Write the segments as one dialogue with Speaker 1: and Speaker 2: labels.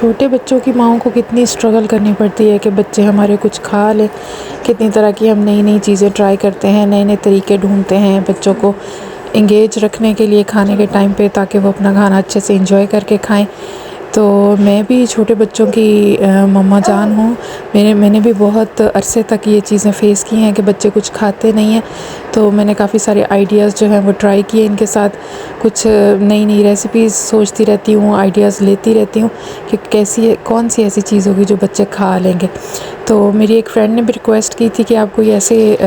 Speaker 1: छोटे बच्चों की माँओं को कितनी स्ट्रगल करनी पड़ती है कि बच्चे हमारे कुछ खा लें। कितनी तरह की हम नई नई चीज़ें ट्राई करते हैं, नए नए तरीके ढूंढते हैं बच्चों को इंगेज रखने के लिए खाने के टाइम पे, ताकि वो अपना खाना अच्छे से इंजॉय करके खाएं। तो मैं भी छोटे बच्चों की मम्मा जान हूँ। मैंने भी बहुत अरसे तक ये चीज़ें फ़ेस की हैं कि बच्चे कुछ खाते नहीं हैं। तो मैंने काफ़ी सारे आइडियाज़ जो हैं वो ट्राई किए इनके साथ। कुछ नई नई रेसिपीज़ सोचती रहती हूँ, आइडियाज़ लेती रहती हूँ कि कौन सी ऐसी चीज़ होगी जो बच्चे खा लेंगे। तो मेरी एक फ्रेंड ने भी रिक्वेस्ट की थी कि आप कोई ऐसे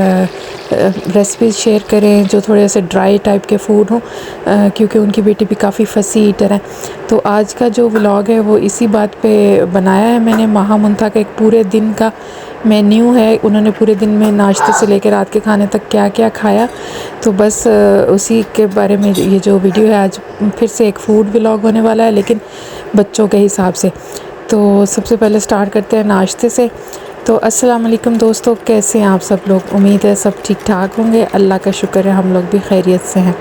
Speaker 1: रेसिपीज़ शेयर करें जो थोड़े ऐसे ड्राई टाइप के फ़ूड हों, क्योंकि उनकी बेटी भी काफ़ी फसी ईटर है। तो आज का जो व्लॉग है वो इसी बात पे बनाया है मैंने। महा मुंता का एक पूरे दिन का मेन्यू है, उन्होंने पूरे दिन में नाश्ते से लेकर रात के खाने तक क्या क्या खाया। तो बस उसी के बारे में ये जो वीडियो है, आज फिर से एक फ़ूड व्लॉग होने वाला है, लेकिन बच्चों के हिसाब से। तो सबसे पहले स्टार्ट करते हैं नाश्ते से। तो अस्सलाम वालेकुम दोस्तों, कैसे हैं आप सब लोग? उम्मीद है सब ठीक ठाक होंगे। अल्लाह का शुक्र है हम लोग भी खैरियत से हैं।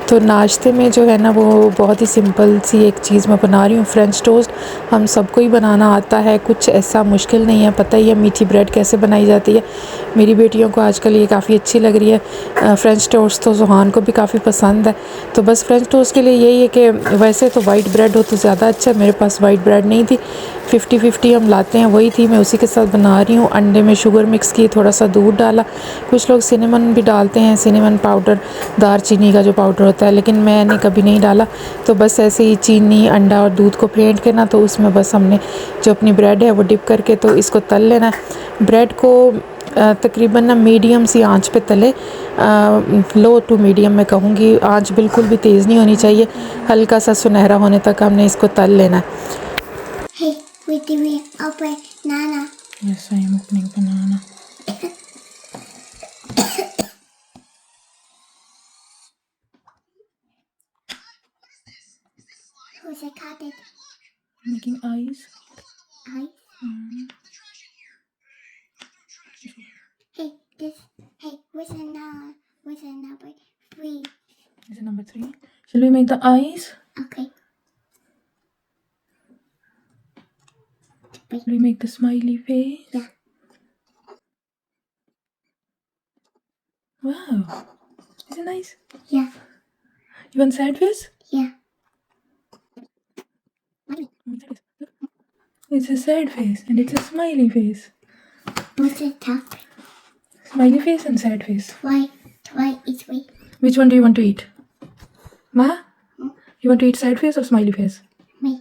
Speaker 1: तो नाश्ते में जो है ना वो बहुत ही सिंपल सी एक चीज़ मैं बना रही हूँ, फ्रेंच टोस्ट। हम सबको ही बनाना आता है, कुछ ऐसा मुश्किल नहीं है। पता ही है मीठी ब्रेड कैसे बनाई जाती है। मेरी बेटियों को आजकल ये काफ़ी अच्छी लग रही है फ़्रेंच टोस्ट, तो ज़ुहान को भी काफ़ी पसंद है। तो बस फ्रेंच टोस्ट के लिए यही है कि वैसे तो वाइट ब्रेड हो तो ज़्यादा अच्छा है। मेरे पास वाइट ब्रेड नहीं थी, 50-50 हम लाते हैं, वही थी। मैं उसी के साथ बना रही हूँ। अंडे में शुगर मिक्स की, थोड़ा सा दूध डाला। कुछ लोग सिनेमन भी डालते हैं, सिनेमन पाउडर, दारचीनी का जो पाउडर होता है, लेकिन मैंने कभी नहीं डाला। तो बस ऐसे ही चीनी, अंडा और दूध को फेंट के ना, तो उसमें बस हमने जो अपनी ब्रेड है वो डिप करके तो इसको तल लेना है। ब्रेड को तकरीबन ना मीडियम सी आंच पे तले, लो टू मीडियम मैं कहूँगी। आंच बिल्कुल भी तेज़ नहीं होनी चाहिए, हल्का सा सुनहरा होने तक हमने इसको तल लेना है।
Speaker 2: Hey, wait, do we open banana?
Speaker 1: Yes, I am opening banana.
Speaker 2: Who's a cat?
Speaker 1: Making eyes.
Speaker 2: I. Hey, what's a number 3?
Speaker 1: This is number 3. Shall we make the eyes?
Speaker 2: Okay.
Speaker 1: Shall we make the smiley face?
Speaker 2: Yeah.
Speaker 1: Wow. Is it nice?
Speaker 2: Yeah.
Speaker 1: You want sad face?
Speaker 2: Yeah.
Speaker 1: It's a sad face and it's a smiley face.
Speaker 2: What's a top?
Speaker 1: Smiley face and sad face.
Speaker 2: Try each way.
Speaker 1: Which one do you want to eat? Ma?
Speaker 2: Hmm?
Speaker 1: You want to eat sad face or smiley face?
Speaker 2: Me.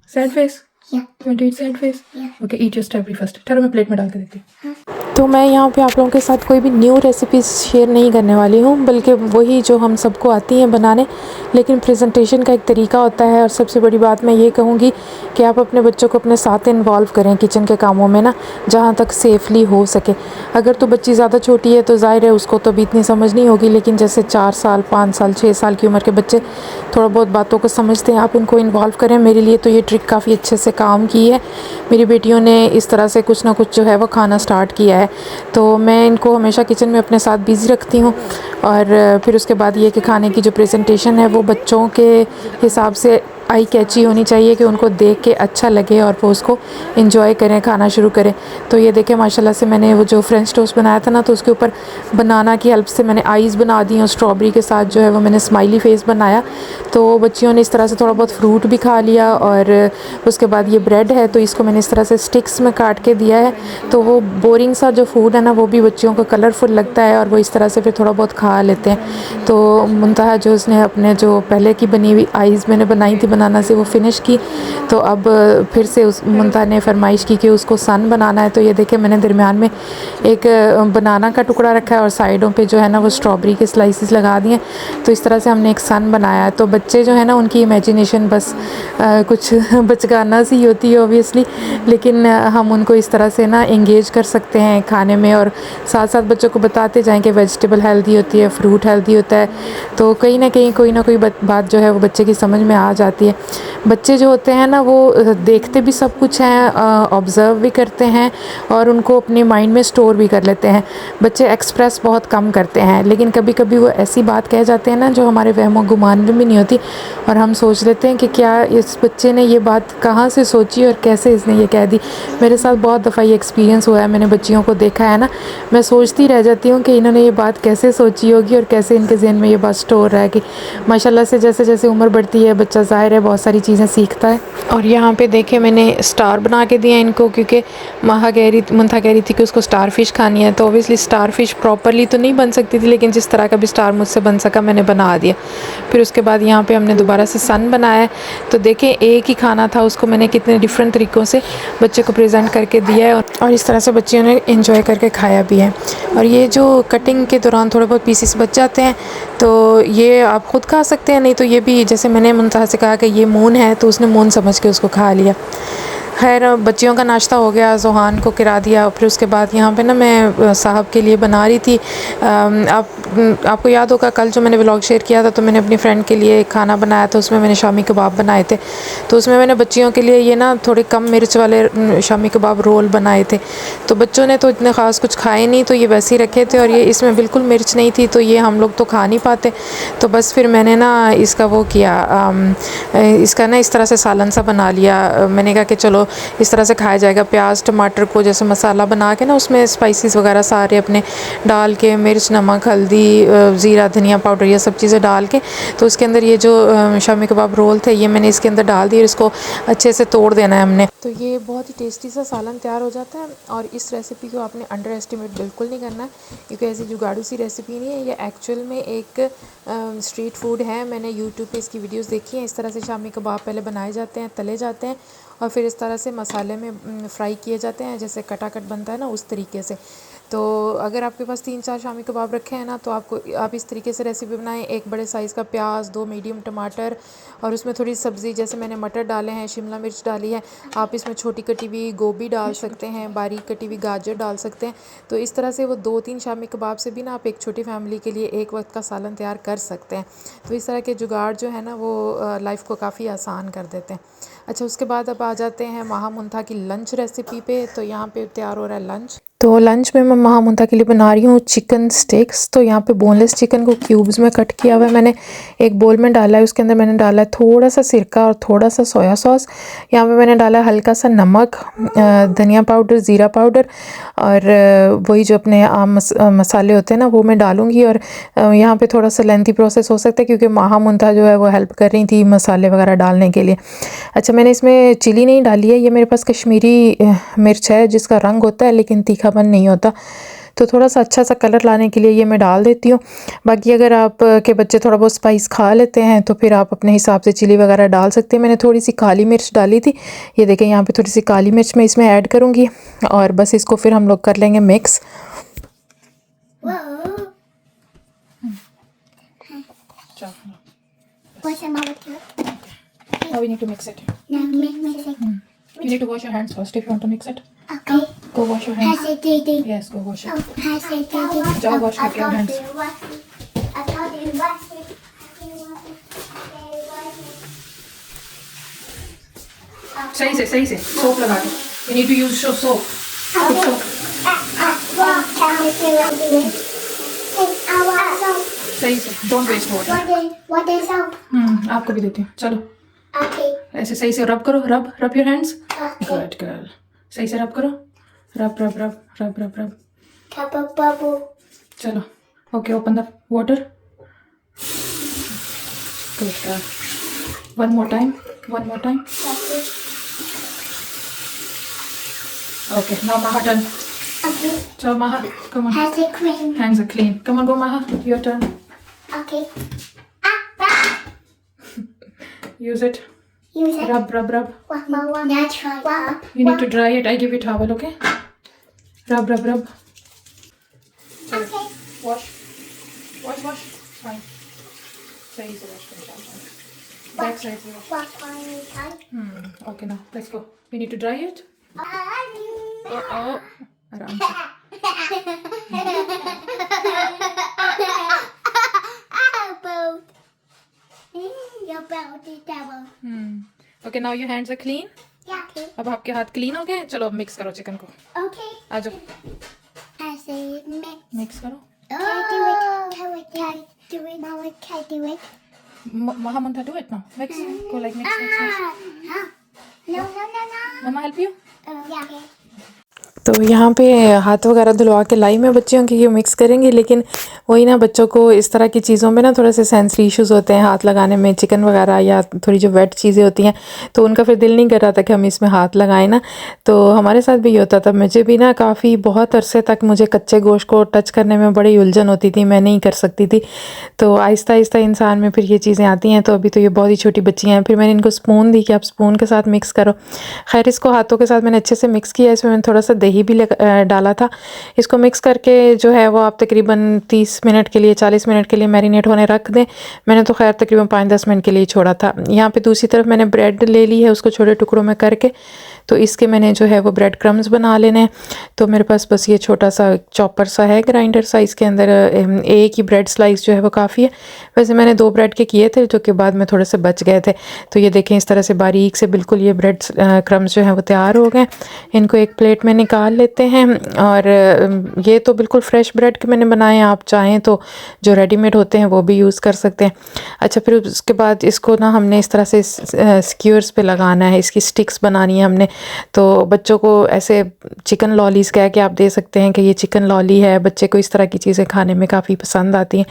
Speaker 1: Sad face?
Speaker 2: Yeah.
Speaker 1: You want to eat sad face?
Speaker 2: Yeah.
Speaker 1: Okay, eat your strawberry first. ठहरो मैं plate में डाल के देती हूँ।
Speaker 2: हाँ।
Speaker 1: तो मैं यहाँ पे आप लोगों के साथ कोई भी न्यू रेसिपीज़ शेयर नहीं करने वाली हूँ, बल्कि वही जो हम सबको आती हैं बनाने, लेकिन प्रेजेंटेशन का एक तरीका होता है। और सबसे बड़ी बात मैं ये कहूँगी कि आप अपने बच्चों को अपने साथ इन्वॉल्व करें किचन के कामों में ना, जहाँ तक सेफली हो सके। अगर तो बच्ची ज़्यादा छोटी है तो ज़ाहिर है उसको तो अभी इतनी समझ नहीं होगी, लेकिन जैसे 4 साल, 5 साल, 6 साल की उम्र के बच्चे थोड़ा बहुत बातों को समझते हैं, आप उनको इन्वॉल्व करें। मेरे लिए तो ये ट्रिक काफ़ी अच्छे से काम की है। मेरी बेटियों ने इस तरह से कुछ ना कुछ जो है वो खाना स्टार्ट किया है। तो मैं इनको हमेशा किचन में अपने साथ बिज़ी रखती हूँ। और फिर उसके बाद ये कि खाने की जो प्रेजेंटेशन है वो बच्चों के हिसाब से आई कैची होनी चाहिए, कि उनको देख के अच्छा लगे और वो उसको एंजॉय करें, खाना शुरू करें। तो ये देखें माशाल्लाह से मैंने वो जो फ्रेंच टोस्ट बनाया था ना, तो उसके ऊपर बनाना की हेल्प से मैंने आईज़ बना दी और स्ट्रॉबेरी के साथ जो है वो मैंने स्माइली फेस बनाया। तो बच्चियों ने इस तरह से थोड़ा बहुत फ्रूट भी खा लिया। और उसके बाद ये ब्रेड है तो इसको मैंने इस तरह से स्टिक्स में काट के दिया है। तो वो बोरिंग सा जो फूड है ना वो भी बच्चियों को कलरफुल लगता है और वो इस तरह से फिर थोड़ा बहुत खा लेते हैं। तो मुंतहा जो उसने अपने जो पहले की बनी हुई आईज़ मैंने बनाई थी बनाना से वो फिनिश की। तो अब फिर से उस मुंतहा ने फरमाइश की कि उसको सन बनाना है। तो ये देखें मैंने दरमियान में एक बनाना का टुकड़ा रखा है और साइडों पे जो है ना वो स्ट्रॉबेरी के स्लाइसेस लगा दिए। तो इस तरह से हमने एक सन बनाया है। तो बच्चे जो है ना उनकी इमेजिनेशन बस कुछ बचकाना सी होती है ऑब्वियसली, लेकिन हम उनको इस तरह से ना इंगेज कर सकते हैं खाने में। और साथ साथ बच्चों को बताते जाएं कि वेजिटेबल हेल्दी होती है, फ्रूट हेल्दी होता है। तो कहीं ना कहीं कोई ना कोई बात जो है वो बच्चे की समझ में आ जाती है। है। बच्चे जो होते हैं ना वो देखते भी सब कुछ हैं, ऑब्ज़र्व भी करते हैं और उनको अपने माइंड में स्टोर भी कर लेते हैं। बच्चे एक्सप्रेस बहुत कम करते हैं, लेकिन कभी कभी वो ऐसी बात कह जाते हैं ना जो हमारे वहमो गुमान में भी नहीं होती, और हम सोच लेते हैं कि क्या इस बच्चे ने ये बात कहाँ से सोची और कैसे इसने ये कह दी। मेरे साथ बहुत दफ़ा ये एक्सपीरियंस हुआ है, मैंने बच्चियों को देखा है ना, मैं सोचती रह जाती हूँ कि इन्होंने ये बात कैसे सोची होगी और कैसे इनके ज़हन में ये बात स्टोर रहा है। कि माशाल्लाह से जैसे जैसे उम्र बढ़ती है बच्चा ज़ाहिर है बहुत सारी चीज़ें सीखता है। और यहाँ पे देखे मैंने स्टार बना के दिया इनको, क्योंकि मुंथा कह रही थी कि उसको स्टार फ़िश खानी है, तो ओबियसली स्टार फ़िश प्रॉपरली तो नहीं बन सकती थी, लेकिन जिस तरह का भी स्टार मुझसे बन सका मैंने बना दिया। फिर उसके बाद यहाँ पे हमने दोबारा से सन बनाया, तो देखें एक ही खाना था, उसको मैंने कितने डिफरेंट तरीक़ों से बच्चे को प्रेजेंट करके दिया है, और इस तरह से बच्चियों ने इंजॉय करके खाया भी है। और ये जो कटिंग के दौरान थोड़े बहुत पीसेस बच जाते हैं तो ये आप ख़ुद खा सकते हैं, नहीं तो ये भी जैसे मैंने मुंतहा से कहा कि ये मून है तो उसने मून समझ के उसको खा लिया। खैर बच्चियों का नाश्ता हो गया, ज़ोहान को किरा दिया, फिर उसके बाद यहाँ पे ना मैं साहब के लिए बना रही थी। आपको याद होगा कल जो मैंने व्लॉग शेयर किया था तो मैंने अपनी फ़्रेंड के लिए खाना बनाया था, उसमें मैंने शामी कबाब बनाए थे। तो उसमें मैंने बच्चियों के लिए ये ना थोड़े कम मिर्च वाले शामी कबाब रोल बनाए थे। तो बच्चों ने तो इतने ख़ास कुछ खाए नहीं, तो ये वैसे ही रखे थे, और ये इसमें बिल्कुल मिर्च नहीं थी, तो ये हम लोग तो खा नहीं पाते। तो बस फिर मैंने ना इसका वो किया, इसका ना इस तरह से सालन सा बना लिया। मैंने कहा कि चलो इस तरह से खाया जाएगा। प्याज टमाटर को जैसे मसाला बना के ना उसमें स्पाइसेस वगैरह सारे अपने डाल के, मिर्च नमक हल्दी ज़ीरा धनिया पाउडर ये सब चीज़ें डाल के, तो उसके अंदर ये जो शामी कबाब रोल थे ये मैंने इसके अंदर डाल दिए। इसको अच्छे से तोड़ देना है हमने, तो ये बहुत ही टेस्टी सा सालन तैयार हो जाता है। और इस रेसिपी को आपने अंडर एस्टिमेट बिल्कुल नहीं करना है, क्योंकि ऐसी जुगाड़ू सी रेसिपी नहीं है, ये एक्चुअल में एक स्ट्रीट फूड है। मैंने यूट्यूब पे इसकी वीडियोस देखी हैं। इस तरह से शामी कबाब पहले बनाए जाते हैं, तले जाते हैं, और फिर इस तरह से मसाले में फ्राई किए जाते हैं, जैसे कटाकट बनता है ना उस तरीके से। तो अगर आपके पास 3-4 शामी कबाब रखे हैं ना, तो आप इस तरीके से रेसिपी बनाएं। एक बड़े साइज़ का प्याज, 2 मीडियम टमाटर, और उसमें थोड़ी सब्ज़ी, जैसे मैंने मटर डाले हैं, शिमला मिर्च डाली है। आप इसमें छोटी कटी हुई गोभी डाल सकते हैं, बारीक कटी हुई गाजर डाल सकते हैं। तो इस तरह से वो 2-3 शामी कबाब से भी ना आप एक छोटी फैमिली के लिए एक वक्त का सालन तैयार कर सकते हैं। तो इस तरह के जुगाड़ जो है ना वो लाइफ को काफ़ी आसान कर देते हैं। अच्छा, उसके बाद अब आ जाते हैं महामुंथा की लंच रेसिपी पे। तो यहाँ पे तैयार हो रहा है लंच। तो लंच में मैं महामुंथा के लिए बना रही हूँ चिकन स्टेक्स। तो यहाँ पे बोनलेस चिकन को क्यूब्स में कट किया हुआ है मैंने, एक बोल में डाला है। उसके अंदर मैंने डाला है थोड़ा सा सिरका और थोड़ा सा सोया सॉस। यहाँ पे मैंने डाला हल्का सा नमक, धनिया पाउडर, ज़ीरा पाउडर, और वही जो अपने आम मसाले होते हैं ना वो मैं डालूँगी। और यहाँ पे थोड़ा सा लेंथी प्रोसेस हो सकता है, क्योंकि महामुंथा जो है वो हेल्प कर रही थी मसाले वगैरह डालने के लिए। अच्छा, मैंने इसमें चिली नहीं डाली है, ये मेरे पास कश्मीरी मिर्च है जिसका रंग होता है लेकिन तीखापन नहीं होता। तो थोड़ा सा अच्छा सा कलर लाने के लिए ये मैं डाल देती हूँ। बाकी अगर आप के बच्चे थोड़ा बहुत स्पाइस खा लेते हैं तो फिर आप अपने हिसाब से चिली वगैरह डाल सकते हैं। मैंने थोड़ी सी काली मिर्च डाली थी, ये देखें यहाँ पे थोड़ी सी काली मिर्च मैं इसमें ऐड करूँगी, और बस इसको फिर हम लोग कर लेंगे mix.
Speaker 2: Now we need to mix it.
Speaker 1: You need to wash your hands first if you want to mix it.
Speaker 2: Okay.
Speaker 1: Go wash your hands.
Speaker 2: Has it Didi?
Speaker 1: Yes, go wash it.
Speaker 2: Has it Didi?
Speaker 1: Go wash with your hands.
Speaker 2: I told you wash it.
Speaker 1: सही से soap लगा के। You need to use soap. Good soap. सही से, don't waste water.
Speaker 2: What is soap?
Speaker 1: आपको भी देती हूँ, चलो।
Speaker 2: Okay.
Speaker 1: ऐसे सही से रब करो, rub your hands.
Speaker 2: Okay.
Speaker 1: Good girl, सही से रब करो, रब।
Speaker 2: Couple bubble.
Speaker 1: चलो, okay, open the water. Good girl, one more time. Okay, now Maha turn.
Speaker 2: Okay.
Speaker 1: So Maha, come on.
Speaker 2: Has it clean?
Speaker 1: Hands are clean. Come on, go Maha, your turn.
Speaker 2: Okay.
Speaker 1: Use it.
Speaker 2: Use it.
Speaker 1: Rub.
Speaker 2: Now try.
Speaker 1: You need to dry it. I give you towel, okay? Rub.
Speaker 2: Okay.
Speaker 1: Wash. Fine. सही से wash करो। Back side से wash.
Speaker 2: What on your side?
Speaker 1: Okay, now let's go. We need to dry it. आराम से।
Speaker 2: your belt is double.
Speaker 1: Okay, now your hands are clean.
Speaker 2: Yeah. Okay.
Speaker 1: अब आपके हाथ clean हो गए, चलो अब मिक्स करो चिकन को।
Speaker 2: Okay.
Speaker 1: आ जाओ,
Speaker 2: I say mix.
Speaker 1: मिक्स करो।
Speaker 2: Can I do it? Can I do it? Mama, can I do it?
Speaker 1: Mama, do it now. Mix. Go like mix.
Speaker 2: Ah. No.
Speaker 1: Mama help you?
Speaker 2: Yeah. Okay.
Speaker 1: तो यहाँ पे हाथ वगैरह धुलवा के लाई मैं बच्चों के, ये मिक्स करेंगे, लेकिन वही ना, बच्चों को इस तरह की चीज़ों में ना थोड़े से सेंसरी इश्यूज़ होते हैं हाथ लगाने में, चिकन वगैरह या थोड़ी जो वेट चीज़ें होती हैं, तो उनका फिर दिल नहीं कर रहा था कि हम इसमें हाथ लगाएं ना। तो हमारे साथ भी ये होता था, मुझे भी ना काफ़ी बहुत अरसे तक मुझे कच्चे गोश्त को टच करने में बड़ी उलझन होती थी, मैं नहीं कर सकती थी। तो आहिस्ता आहिस्ता इंसान में फिर ये चीज़ें आती हैं। तो अभी तो ये बहुत ही छोटी बच्चियाँ हैं, फिर मैंने इनको स्पून दी कि आप स्पून के साथ मिक्स करो। खैर इसको हाथों के साथ मैंने अच्छे से मिक्स किया, इसमें मैंने थोड़ा सा दही भी डाला था। इसको मिक्स करके जो है वो आप तकरीबन 30 मिनट के लिए 40 मिनट के लिए मैरिनेट होने रख दें। मैंने तो खैर तकरीबन 5-10 मिनट के लिए छोड़ा था। यहाँ पे दूसरी तरफ मैंने ब्रेड ले ली है, उसको छोटे टुकड़ों में करके, तो इसके मैंने जो है वो ब्रेड क्रम्स बना लेने हैं। तो मेरे पास बस ये छोटा सा चॉपर सा है ग्राइंडर सा, इसके अंदर एक ही ब्रेड स्लाइस जो है वो काफ़ी है। वैसे मैंने 2 ब्रेड के किए थे, जो कि बाद में थोड़े से बच गए थे। तो ये देखें, इस तरह से बारीक से बिल्कुल ये ब्रेड क्रम्स जो है वो तैयार हो गए। इनको एक प्लेट में निकाल लेते हैं। और ये तो बिल्कुल फ्रेश ब्रेड के मैंने बनाए हैं, आप चाहें तो जो रेडीमेड होते हैं वो भी यूज़ कर सकते हैं। अच्छा, फिर उसके बाद इसको ना हमने इस तरह से स्क्यूअर्स पे लगाना है, इसकी स्टिक्स बनानी है हमने। तो बच्चों को ऐसे चिकन लॉलीज़ कह के आप दे सकते हैं कि ये चिकन लॉली है। बच्चे को इस तरह की चीज़ें खाने में काफ़ी पसंद आती हैं।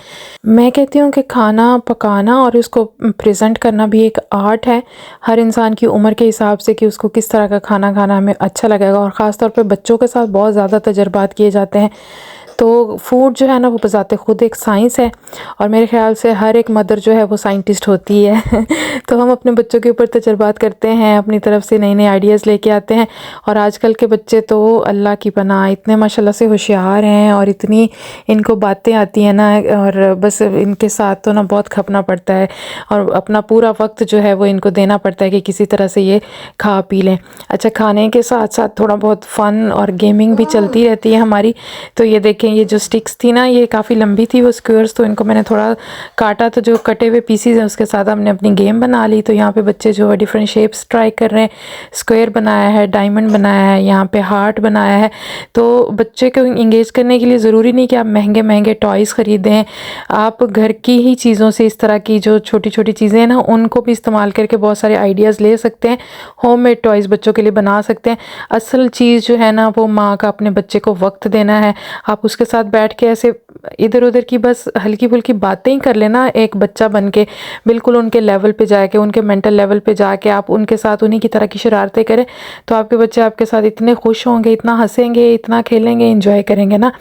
Speaker 1: मैं कहती हूँ कि खाना पकाना और उसको प्रेजेंट करना भी एक आर्ट है, हर इंसान की उम्र के हिसाब से, कि उसको किस तरह का खाना खाना हमें अच्छा लगेगा। और ख़ास तौर पे बच्चों के साथ बहुत ज़्यादा तजर्बात किए जाते हैं। तो फूड जो है ना वो बजाते खुद एक साइंस है, और मेरे ख़्याल से हर एक मदर जो है वो साइंटिस्ट होती है। तो हम अपने बच्चों के ऊपर तजर्बात करते हैं, अपनी तरफ से नए नए आइडियाज़ लेके आते हैं। और आजकल के बच्चे तो अल्लाह की पनाह इतने माशाल्लाह से होशियार हैं, और इतनी इनको बातें आती हैं ना, और बस इनके साथ तो ना बहुत खपना पड़ता है, और अपना पूरा वक्त जो है वो इनको देना पड़ता है कि किसी तरह से ये खा पी लें। अच्छा, खाने के साथ साथ थोड़ा बहुत फ़न और गेमिंग भी चलती रहती है हमारी। तो ये देखें, ये जो स्टिक्स थी ना ये काफ़ी लंबी थी वो स्क्वेयर्स, तो इनको मैंने थोड़ा काटा, तो जो कटे हुए पीसीज हैं उसके साथ हमने अपनी गेम बना ली। तो यहाँ पे बच्चे जो है डिफरेंट शेप्स ट्राई कर रहे हैं, स्क्वायर बनाया है, डायमंड बनाया है, यहाँ पे हार्ट बनाया है। तो बच्चे को इंगेज करने के लिए ज़रूरी नहीं कि आप महंगे महंगे टॉयज़ ख़रीदें, आप घर की ही चीज़ों से इस तरह की जो छोटी छोटी चीज़ें हैं ना उनको भी इस्तेमाल करके बहुत सारे आइडियाज़ ले सकते हैं। होममेड टॉयज़ बच्चों के लिए बना सकते हैं। असल चीज़ जो है ना वो माँ का अपने बच्चे को वक्त देना है। आप उसके साथ बैठ के ऐसे इधर उधर की बस हल्की फुल्की बातें ही कर लेना, एक बच्चा बन के बिल्कुल उनके लेवल पे जाके, उनके मेंटल लेवल पे जाके आप उनके साथ उन्हीं की तरह की शरारतें करें, तो आपके बच्चे आपके साथ इतने खुश होंगे, इतना हंसेंगे, इतना खेलेंगे, इंजॉय करेंगे ना।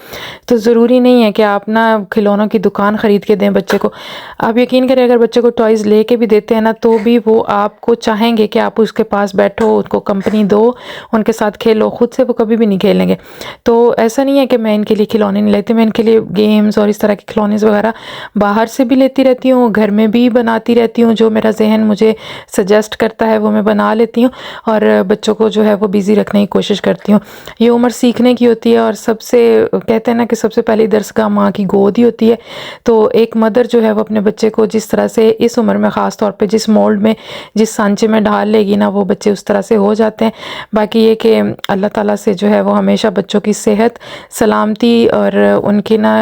Speaker 1: तो ज़रूरी नहीं है कि आप ना खिलौनों की दुकान ख़रीद के दें बच्चे को। आप यकीन करें, अगर बच्चे को टॉयज़ ले के भी देते हैं ना तो भी वो आपको चाहेंगे कि आप उसके पास बैठो, उसको कंपनी दो, उनके साथ खेलो, ख़ुद से वो कभी भी नहीं खेलेंगे। तो ऐसा नहीं है कि मैं इनके लिए खिलौने नहीं लेती, मैं इनके लिए गेम्स और इस तरह के खिलौने वगैरह बाहर से भी लेती रहती हूँ, घर में भी बनाती रहती हूँ। जो मेरा जहन मुझे सजेस्ट करता है वो मैं बना लेती हूँ, और बच्चों को जो है वो बिज़ी रखने की कोशिश करती हूँ। ये उम्र सीखने की होती है, और सबसे कहते हैं ना कि सबसे पहली दरसगाह माँ की गोद ही होती है। तो एक मदर जो है वो अपने बच्चे को जिस तरह से इस उम्र में ख़ास तौर पे जिस मोल्ड में, जिस सांचे में ढाल लेगी ना, वो बच्चे उस तरह से हो जाते हैं। बाकी ये कि अल्लाह ताला से जो है वो हमेशा बच्चों की सेहत, सलामती और उनके ना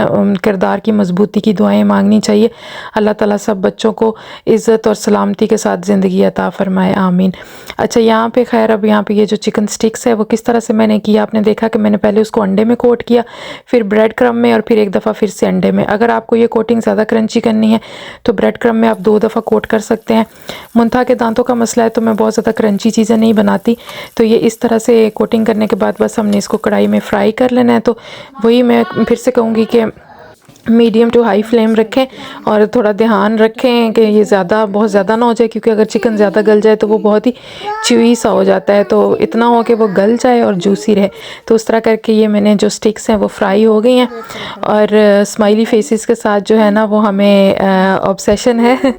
Speaker 1: किरदार की मजबूती की दुआएं मांगनी चाहिए। अल्लाह ताला सब बच्चों को इज़्ज़त और सलामती के साथ ज़िंदगी अता फ़रमाए, आमीन। अच्छा, यहाँ पे खैर अब यहाँ पे ये जो चिकन स्टिक्स है वो किस तरह से मैंने किया, आपने देखा कि मैंने पहले उसको अंडे में कोट किया, फिर ब्रेड क्रम्ब में, और फिर एक दफ़ा फिर से अंडे में। अगर आपको ये कोटिंग ज़्यादा क्रंची करनी है तो ब्रेड क्रम्ब में आप 2 दफ़ा कोट कर सकते हैं। मुंथा के दांतों का मसला है तो मैं बहुत ज़्यादा क्रंची चीज़ें नहीं बनाती। तो ये इस तरह से कोटिंग करने के बाद बस हमने इसको कढ़ाई में फ्राई कर लेना है। तो वही मैं फिर से कहूँगी कि मीडियम टू हाई फ्लेम रखें, और थोड़ा ध्यान रखें कि ये बहुत ज़्यादा ना हो जाए, क्योंकि अगर चिकन ज़्यादा गल जाए तो वो बहुत ही च्यूई सा हो जाता है। तो इतना हो कि वो गल जाए और जूसी रहे। तो उस तरह करके ये मैंने जो स्टिक्स हैं वो फ्राई हो गई हैं, और स्माइली फेसेस के साथ जो है ना वो हमें ऑब्सेशन है।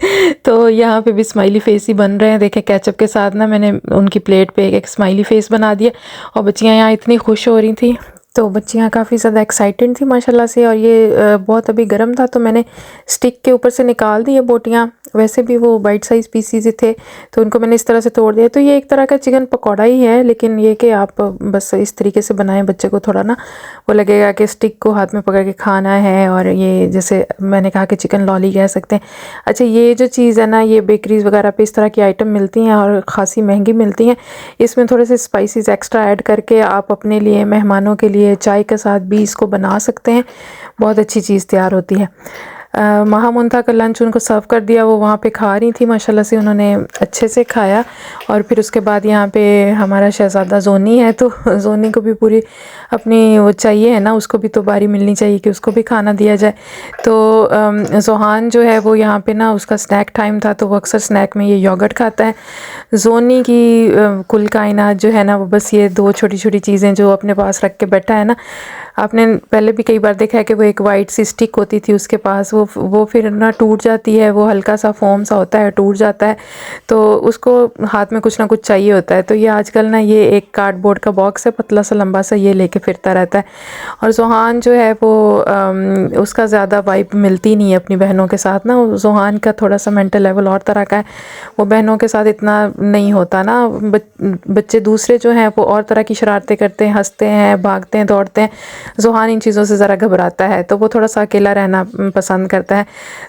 Speaker 1: तो यहाँ पे भी स्माइली फेस ही बन रहे हैं। देखें, केचप के साथ ना मैंने उनकी प्लेट पे एक स्माइली फेस बना दिया, और बच्चियाँ यहाँ इतनी खुश हो रही थी। तो बच्चियाँ काफ़ी ज़्यादा एक्साइटेड थी माशाल्लाह से। और ये बहुत अभी गर्म था तो मैंने स्टिक के ऊपर से निकाल दी है बोटियाँ, वैसे भी वो बाइट साइज़ पीसीज ही थे, तो उनको मैंने इस तरह से तोड़ दिया। तो ये एक तरह का चिकन पकौड़ा ही है, लेकिन ये कि आप बस इस तरीके से बनाएं, बच्चे को थोड़ा ना वो लगेगा कि स्टिक को हाथ में पकड़ के खाना है। और ये जैसे मैंने कहा कि चिकन लॉली कह सकते हैं। अच्छा, ये जो चीज़ है ना, ये बेकरीज़ वगैरह पे इस तरह की आइटम मिलती हैं और ख़ासी महंगी मिलती हैं। इसमें थोड़े से स्पाइसेस एक्स्ट्रा ऐड करके आप अपने लिए, मेहमानों के लिए चाय के साथ भी इसको बना सकते हैं। बहुत अच्छी चीज़ तैयार होती है। महामुंता का लंच उनको सर्व कर दिया, वो वहाँ पे खा रही थी, माशाल्लाह से उन्होंने अच्छे से खाया। और फिर उसके बाद यहाँ पे हमारा शहज़ादा जोनी है, तो जोनी को भी पूरी अपनी वो चाहिए है ना, उसको भी तो बारी मिलनी चाहिए कि उसको भी खाना दिया जाए। तो जोहान जो है वो यहाँ पे ना, उसका स्नैक टाइम था, तो वो अक्सर स्नैक में ये योगर्ट खाता है। जोनी की कुल कायनात जो है ना, वो बस ये दो छोटी छोटी चीज़ें जो अपने पास रख के बैठा है ना। आपने पहले भी कई बार देखा है कि वो एक वाइट सी स्टिक होती थी उसके पास, वो फिर ना टूट जाती है, वो हल्का सा फोम सा होता है, टूट जाता है, तो उसको हाथ में कुछ ना कुछ चाहिए होता है। तो ये आजकल ना ये एक कार्डबोर्ड का बॉक्स है, पतला सा लंबा सा, ये लेके फिरता रहता है। और जोहान जो है वो उसका ज़्यादा वाइब मिलती नहीं है अपनी बहनों के साथ ना। जोहान का थोड़ा सा मेंटल लेवल और तरह का है, वो बहनों के साथ इतना नहीं होता ना। बच्चे दूसरे जो हैं वो और तरह की शरारतें करते हैं, हंसते हैं, भागते हैं, दौड़ते हैं। जोहान इन चीज़ों से ज़रा घबराता है, तो वो थोड़ा सा अकेला रहना पसंद करता है।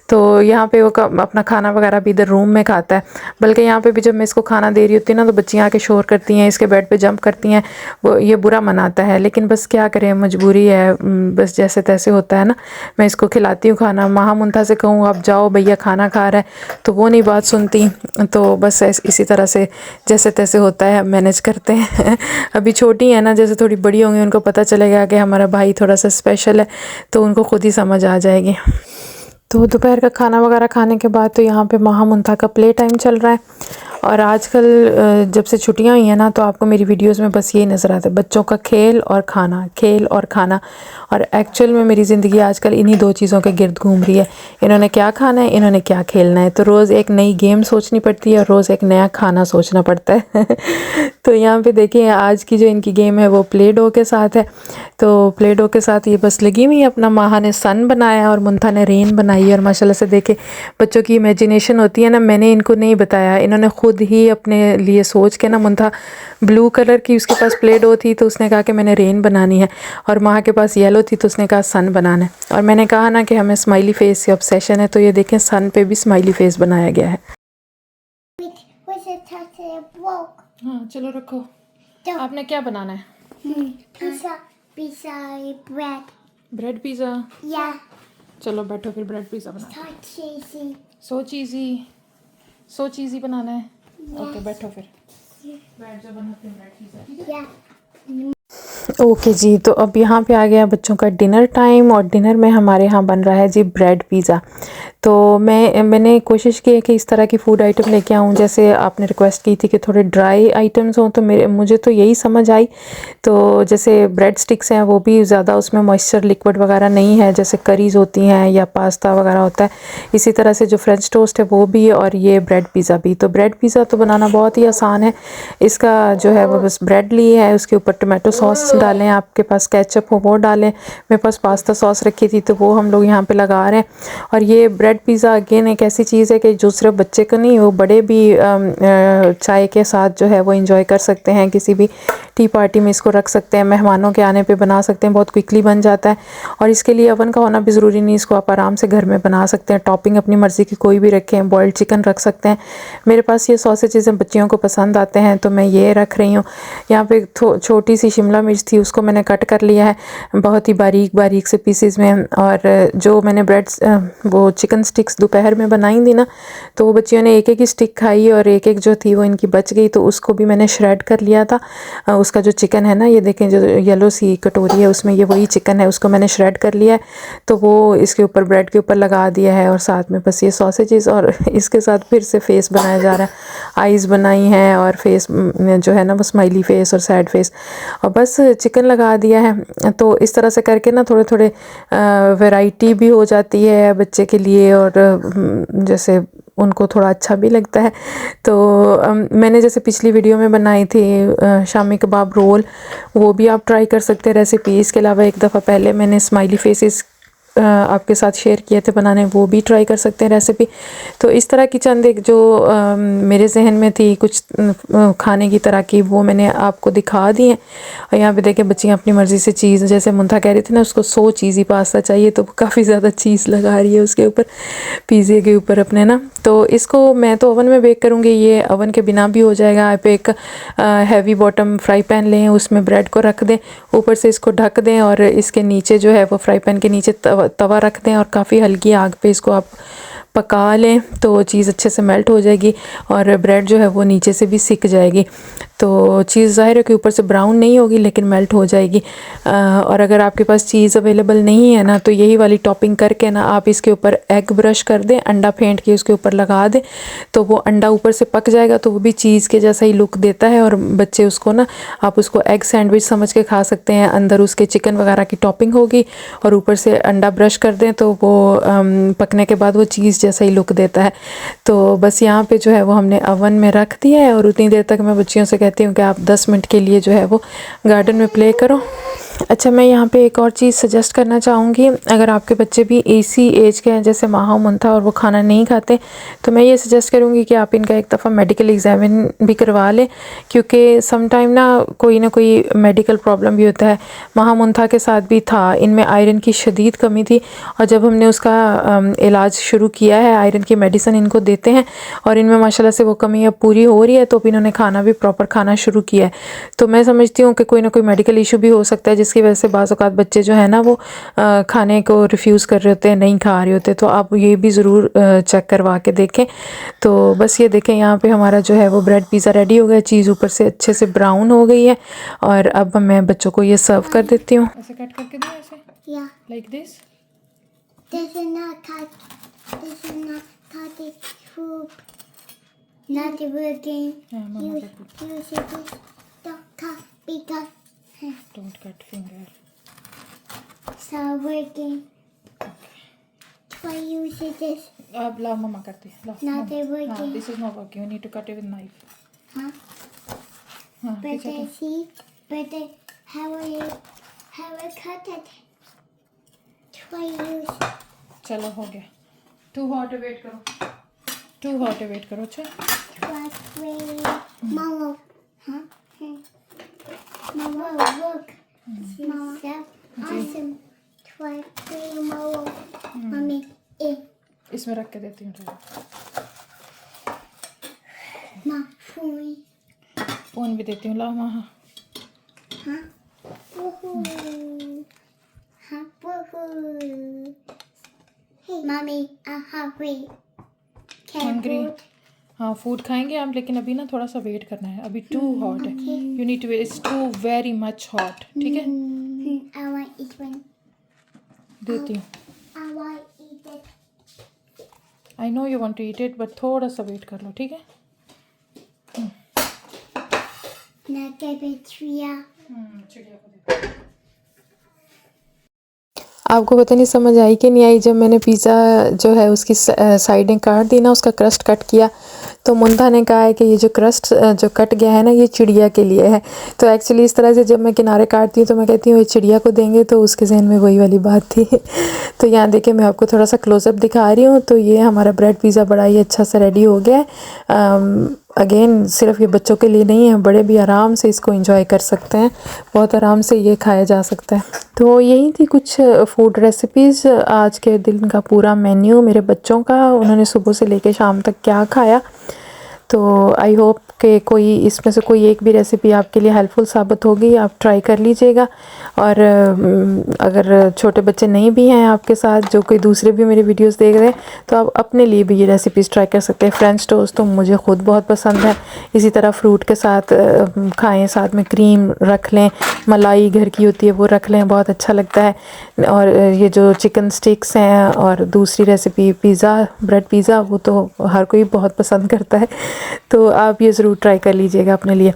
Speaker 1: तो यहाँ पे वो अपना खाना वगैरह भी इधर रूम में खाता है। बल्कि यहाँ पे भी जब मैं इसको खाना दे रही होती है ना, तो बच्चियाँ आके शोर करती हैं, इसके बेड पे जंप करती हैं, वो ये बुरा मनाता है। लेकिन बस क्या करें, मजबूरी है, बस जैसे तैसे होता है ना। मैं इसको खिलाती हूँ खाना। महामुंता से कहूँ आप जाओ, भैया खाना खा रहा है, तो वो नहीं बात सुनती। तो बस इसी तरह से जैसे तैसे होता है, मैनेज करते हैं। अभी छोटी है ना, जैसे थोड़ी बड़ी होंगी उनको पता चलेगा कि हमारा भाई थोड़ा सा स्पेशल है, तो उनको खुद ही समझ आ जाएगी। तो दोपहर का खाना वगैरह खाने के बाद तो यहाँ पे महामुंता का प्ले टाइम चल रहा है। और आजकल जब से छुट्टियाँ हुई हैं ना, तो आपको मेरी वीडियोस में बस यही नज़र आता है, बच्चों का खेल और खाना, खेल और खाना। और एक्चुअल में मेरी ज़िंदगी आजकल इन्हीं दो चीज़ों के गिर्द घूम रही है। इन्होंने क्या खाना है, इन्होंने क्या खेलना है। तो रोज़ एक नई गेम सोचनी पड़ती है और रोज़ एक नया खाना सोचना पड़ता है। तो यहाँ पे देखिए, आज की जो इनकी गेम है वो प्ले डो के साथ है। तो प्ले डो के साथ ये बस लगी हुई है। अपना माहा ने सन बनाया और मुंथा ने रेन बनाई। और माशाल्लाह से देखे, बच्चों की इमेजिनेशन होती है ना, मैंने इनको नहीं बताया, इन्होंने खुद ही अपने लिए सोच के ना, मुंथा ब्लू कलर की उसके पास प्ले डो थी, तो उसने कहा कि मैंने रेन बनानी है। और माहा के पास येलो थी, तो उसने कहा सन बनाना है। और मैंने कहा ना कि हमें स्माइली फेस से ऑब्सेशन है, तो ये देखें सन पे भी स्माइली फेस बनाया गया है। हाँ चलो रखो। आपने क्या बनाना है?
Speaker 2: Pizza, pizza, bread.
Speaker 1: Bread pizza.
Speaker 2: Yeah,
Speaker 1: चलो बैठो, फिर ब्रेड पिज़्ज़ा बना।
Speaker 2: so cheesy.
Speaker 1: सो चीज़ी बनाना है। ओके बैठो फिर, बैठ जाओ, बनाते हैं ब्रेड पिज़्ज़ा, ठीक है?
Speaker 2: Yeah.
Speaker 1: ओके जी, तो अब यहाँ पे आ गया बच्चों का डिनर टाइम। और डिनर में हमारे यहाँ बन रहा है जी ब्रेड पिज़्ज़ा। तो मैंने कोशिश की है कि इस तरह की फ़ूड आइटम लेके आऊँ, जैसे आपने रिक्वेस्ट की थी कि थोड़े ड्राई आइटम्स हों, तो मुझे तो यही समझ आई। तो जैसे ब्रेड स्टिक्स हैं, वो भी ज़्यादा उसमें मॉइस्चर लिक्विड वगैरह नहीं है, जैसे करीज़ होती हैं या पास्ता वगैरह होता है। इसी तरह से जो फ्रेंच टोस्ट है वो भी, और ये ब्रेड पिज़्ज़ा भी। तो ब्रेड पिज़्ज़ा तो बनाना बहुत ही आसान है। इसका जो है वो बस ब्रेड ली है, उसके ऊपर टमाटो सॉस डालें, आपके पास केचप हो वो डालें। मेरे पास पास्ता सॉस रखी थी, तो वो हम लोग यहाँ पे लगा रहे हैं। और ये ब्रेड पिज़्ज़ा अगेन एक ऐसी चीज़ है कि जो सिर्फ बच्चे को नहीं, वो बड़े भी चाय के साथ जो है वो इंजॉय कर सकते हैं। किसी भी टी पार्टी में इसको रख सकते हैं, मेहमानों के आने पे बना सकते हैं, बहुत क्विकली बन जाता है। और इसके लिए ओवन का होना भी ज़रूरी नहीं, इसको आप आराम से घर में बना सकते हैं। टॉपिंग अपनी मर्ज़ी की कोई भी रखें, बॉइल्ड चिकन रख सकते हैं। मेरे पास ये सॉसेजेस बच्चियों को पसंद आते हैं, तो मैं ये रख रही हूँ। यहाँ पे छोटी सी शिमला मिर्च थी, उसको मैंने कट कर लिया है बहुत ही बारीक बारीक से पीसेस में। और जो मैंने वो चिकन स्टिक्स दोपहर में बनाई थी ना, तो वो बच्चियों ने एक एक ही स्टिक खाई और एक एक जो थी वो इनकी बच गई, तो उसको भी मैंने श्रेड कर लिया था। उसका जो चिकन है ना, ये देखें जो येलो सी कटोरी है उसमें ये वही चिकन है, उसको मैंने श्रेड कर लिया है। तो वो इसके ऊपर ब्रेड के ऊपर लगा दिया है, और साथ में बस ये सॉसेजेस, और इसके साथ फिर से फेस बनाया जा रहा है। आइज़ बनाई हैं और फेस जो है ना वो स्माइली फेस और सैड फेस, और बस चिकन लगा दिया है। तो इस तरह से करके ना थोड़े थोड़े वैरायटी भी हो जाती है बच्चे के लिए, और जैसे उनको थोड़ा अच्छा भी लगता है। तो मैंने जैसे पिछली वीडियो में बनाई थी शामी कबाब रोल, वो भी आप ट्राई कर सकते हैं रेसिपी। इसके अलावा एक दफ़ा पहले मैंने स्माइली फेसेस आपके साथ शेयर किए थे बनाने, वो भी ट्राई कर सकते हैं रेसिपी। तो इस तरह की चंद एक जो मेरे जहन में थी कुछ खाने की तरह की, वो मैंने आपको दिखा दी हैं। और यहाँ पे देखें बच्चियाँ अपनी मर्ज़ी से चीज़, जैसे मुंथा कह रही थी ना उसको 100 चीज़ी पास्ता चाहिए, तो काफ़ी ज़्यादा चीज़ लगा रही है उसके ऊपर, पिज़्ज़े के ऊपर अपने ना। तो इसको मैं तो ओवन में बेक करूँगी, ये ओवन के बिना भी हो जाएगा। आप एक हैवी बॉटम फ्राई पैन लें, उसमें ब्रेड को रख दें, ऊपर से इसको ढक दें और इसके नीचे जो है वो फ्राई पैन के नीचे तवा रख दें और काफ़ी हल्की आग पे इसको आप पका लें, तो चीज़ अच्छे से मेल्ट हो जाएगी और ब्रेड जो है वो नीचे से भी सिक जाएगी। तो चीज़ ज़ाहिर है कि ऊपर से ब्राउन नहीं होगी लेकिन मेल्ट हो जाएगी। और अगर आपके पास चीज़ अवेलेबल नहीं है ना, तो यही वाली टॉपिंग करके ना आप इसके ऊपर एग ब्रश कर दें, अंडा फेंट के उसके ऊपर लगा दें, तो वो अंडा ऊपर से पक जाएगा, तो वो भी चीज़ के जैसा ही लुक देता है। और बच्चे उसको ना, आप उसको एग सैंडविच समझ के खा सकते हैं। अंदर उसके चिकन वगैरह की टॉपिंग होगी और ऊपर से अंडा ब्रश कर दें, तो वो पकने के बाद वो चीज़ जैसा ही लुक देता है। तो बस यहाँ पे जो है वो हमने ओवन में रख दिया है और उतनी देर तक मैं बच्चियों से कहती हूँ कि आप 10 मिनट के लिए जो है वो गार्डन में प्ले करो। अच्छा, मैं यहाँ पे एक और चीज़ सजेस्ट करना चाहूँगी। अगर आपके बच्चे भी इसी एज के हैं जैसे माहा मुंथा और वो खाना नहीं खाते, तो मैं ये सजेस्ट करूँगी कि आप इनका एक दफ़ा मेडिकल एग्ज़ामिन भी करवा लें, क्योंकि सम टाइम ना कोई मेडिकल प्रॉब्लम भी होता है। माहा मुंथा के साथ भी था, इनमें आयरन की शदीद कमी थी और जब हमने उसका इलाज शुरू किया है, आयरन की मेडिसिन इनको देते हैं और इनमें माशाल्लाह से वो कमी अब पूरी हो रही है, तो अब इन्होंने खाना भी प्रॉपर खाना शुरू किया है। तो मैं समझती हूँ कि कोई ना कोई मेडिकल इशू भी हो सकता है जिसकी वजह से बाज़ औक़ात बच्चे जो है ना वो खाने को रिफ्यूज़ कर रहे होते हैं, नहीं खा रहे होते। तो आप ये भी ज़रूर चेक करवा के देखें। तो बस ये देखें, यहाँ पे हमारा जो है वो ब्रेड पिज़्ज़ा रेडी हो गया, चीज़ ऊपर से अच्छे से ब्राउन हो गई है और अब मैं बच्चों को ये सर्व कर देती हूँ। ऐसे कट करके दूँ, ऐसे like this.
Speaker 2: This is not cut it food. Not working. You should don't cut because
Speaker 1: Don't cut finger.
Speaker 2: it's not working. Why you should this?
Speaker 1: अब लाओ, मम्मा करती है। लाओ।
Speaker 2: Not working.
Speaker 1: This is not working. You need to cut it with knife.
Speaker 2: Huh?
Speaker 1: हाँ,
Speaker 2: But I see. But I how I cut it? Why you?
Speaker 1: चलो हो गया। To hot है, वेट करो। टू हॉट है, वेट करो। अच्छा,
Speaker 2: Mama, huh? Mama, look. Mama, awesome. Try Mama. Mommy,
Speaker 1: इसमें रख के देती हूँ।
Speaker 2: Ma, phone.
Speaker 1: फोन भी देती हूँ, लाओ माँ।
Speaker 2: Huh? Woohoo. Huh? Woohoo. Hey, Mommy, I'm hungry.
Speaker 1: Hungry? हाँ, फूड खाएंगे हम, लेकिन अभी ना थोड़ा सा वेट करना है, अभी टू हॉट है। You need to wait, it's too very much hot. ठीक है,
Speaker 2: I want to eat one.
Speaker 1: देती हूँ।
Speaker 2: I want to eat it.
Speaker 1: I know you want to eat it, but थोड़ा सा वेट कर लो, ठीक है।
Speaker 2: Now give it चिड़िया।
Speaker 1: चिड़िया को दे। आपको पता नहीं समझ आई कि नहीं आई, जब मैंने पिज़्ज़ा जो है उसकी साइडें काट दी ना, उसका क्रस्ट कट किया, तो मुंथा ने कहा है कि ये जो क्रस्ट जो कट गया है ना, ये चिड़िया के लिए है। तो एक्चुअली इस तरह से जब मैं किनारे काटती हूँ तो मैं कहती हूँ ये चिड़िया को देंगे, तो उसके जहन में वही वाली बात थी। तो यहाँ देखिए, मैं आपको थोड़ा सा क्लोज़अप दिखा रही हूँ। तो ये हमारा ब्रेड पिज़्ज़ा बड़ा ही अच्छा सा रेडी हो गया है। अगेन सिर्फ ये बच्चों के लिए नहीं है, बड़े भी आराम से इसको एंजॉय कर सकते हैं, बहुत आराम से ये खाया जा सकता है। तो यही थी कुछ फूड रेसिपीज़, आज के दिन का पूरा मेन्यू मेरे बच्चों का, उन्होंने सुबह से लेकर शाम तक क्या खाया। तो आई होप कि कोई इसमें से कोई एक भी रेसिपी आपके लिए हेल्पफुल साबित होगी, आप ट्राई कर लीजिएगा। और अगर छोटे बच्चे नहीं भी हैं आपके साथ, जो कोई दूसरे भी मेरे वीडियोस देख रहे हैं, तो आप अपने लिए भी ये रेसिपीज़ ट्राई कर सकते हैं। फ्रेंच टोस्ट तो मुझे ख़ुद बहुत पसंद है, इसी तरह फ्रूट के साथ खाएं, साथ में क्रीम रख लें, मलाई घर की होती है वो रख लें, बहुत अच्छा लगता है। और ये जो चिकन स्टिक्स हैं और दूसरी रेसिपी पिज़्ज़ा, ब्रेड पिज़्ज़ा, वो तो हर कोई बहुत पसंद करता है। तो आप ये ज़रूर ट्राई कर लीजिएगा अपने लिए।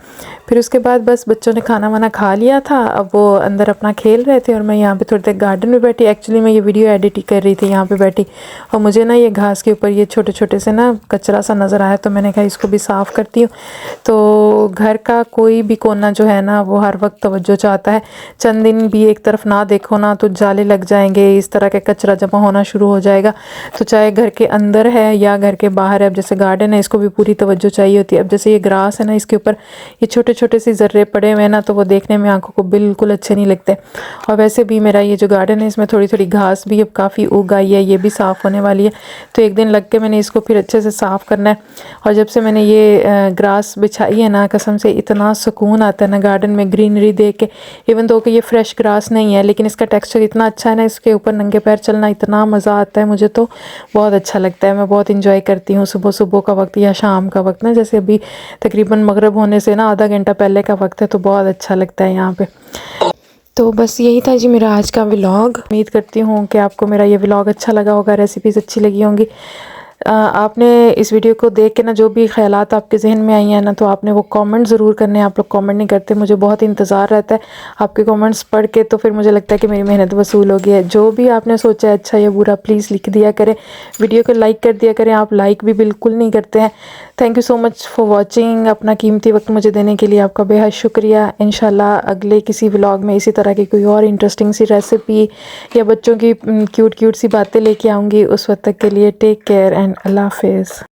Speaker 1: फिर उसके बाद बस बच्चों ने खाना वाना खा लिया था, अब वो अंदर अपना खेल रहे थे और मैं यहाँ पे थोड़ी देर गार्डन में बैठी। एक्चुअली मैं ये वीडियो एडिट ही कर रही थी यहाँ पे बैठी, और मुझे ना ये घास के ऊपर ये छोटे छोटे से ना कचरा सा नज़र आया, तो मैंने कहा इसको भी साफ़ करती हूँ। तो घर का कोई भी कोना जो है ना वो हर वक्त तवज्जो चाहता है। चंद दिन भी एक तरफ ना देखो ना तो जाले लग जाएंगे, इस तरह का कचरा जमा होना शुरू हो जाएगा। तो चाहे घर के अंदर है या घर के बाहर है, अब जैसे गार्डन है इसको भी पूरी तवज्जो चाहिए होती है। अब जैसे ये ग्रास है ना, इसके ऊपर ये छोटे छोटे से ज़र्रे पड़े हुए हैं ना, तो वो देखने में आंखों को बिल्कुल अच्छे नहीं लगते। और वैसे भी मेरा ये जो गार्डन है इसमें थोड़ी थोड़ी घास भी अब काफ़ी उग आई है, ये भी साफ़ होने वाली है। तो एक दिन लग के मैंने इसको फिर अच्छे से साफ़ करना है। और जब से मैंने ये ग्रास बिछाई है ना, कसम से इतना सुकून आता है ना गार्डन में ग्रीनरी देख के। इवन दो कि ये फ्रेश ग्रास नहीं है, लेकिन इसका टेक्सचर इतना अच्छा है ना, इसके ऊपर नंगे पैर चलना इतना मज़ा आता है, मुझे तो बहुत अच्छा लगता है। मैं बहुत इंजॉय करती हूँ सुबह सुबह का वक्त या शाम का वक्त ना, जैसे अभी तकरीबन मगरिब होने से ना आधा घंटा पहले का वक्त है, तो बहुत अच्छा लगता है यहाँ पे। तो बस यही था जी मेरा आज का व्लॉग। उम्मीद करती हूँ कि आपको मेरा ये व्लॉग अच्छा लगा होगा, रेसिपीज़ अच्छी लगी होंगी। आपने इस वीडियो को देख के ना जो भी ख्यालात आपके जहन में आई हैं ना, तो आपने वो कमेंट ज़रूर करने हैं। आप लोग कमेंट नहीं करते, मुझे बहुत इंतज़ार रहता है आपके कमेंट्स पढ़ के, तो फिर मुझे लगता है कि मेरी मेहनत वसूल हो गई है। जो भी आपने सोचा है अच्छा या बुरा प्लीज़ लिख दिया करें, वीडियो को लाइक कर दिया करें। आप लाइक भी बिल्कुल नहीं करते हैं। Thank you so much for watching. अपना कीमती वक्त मुझे देने के लिए आपका बेहद शुक्रिया। इंशाल्लाह अगले किसी व्लॉग में इसी तरह की कोई और इंटरेस्टिंग सी रेसिपी या बच्चों की क्यूट क्यूट सी बातें लेके आऊँगी। उस वक्त तक के लिए टेक केयर एंड अल्लाह हाफिज़।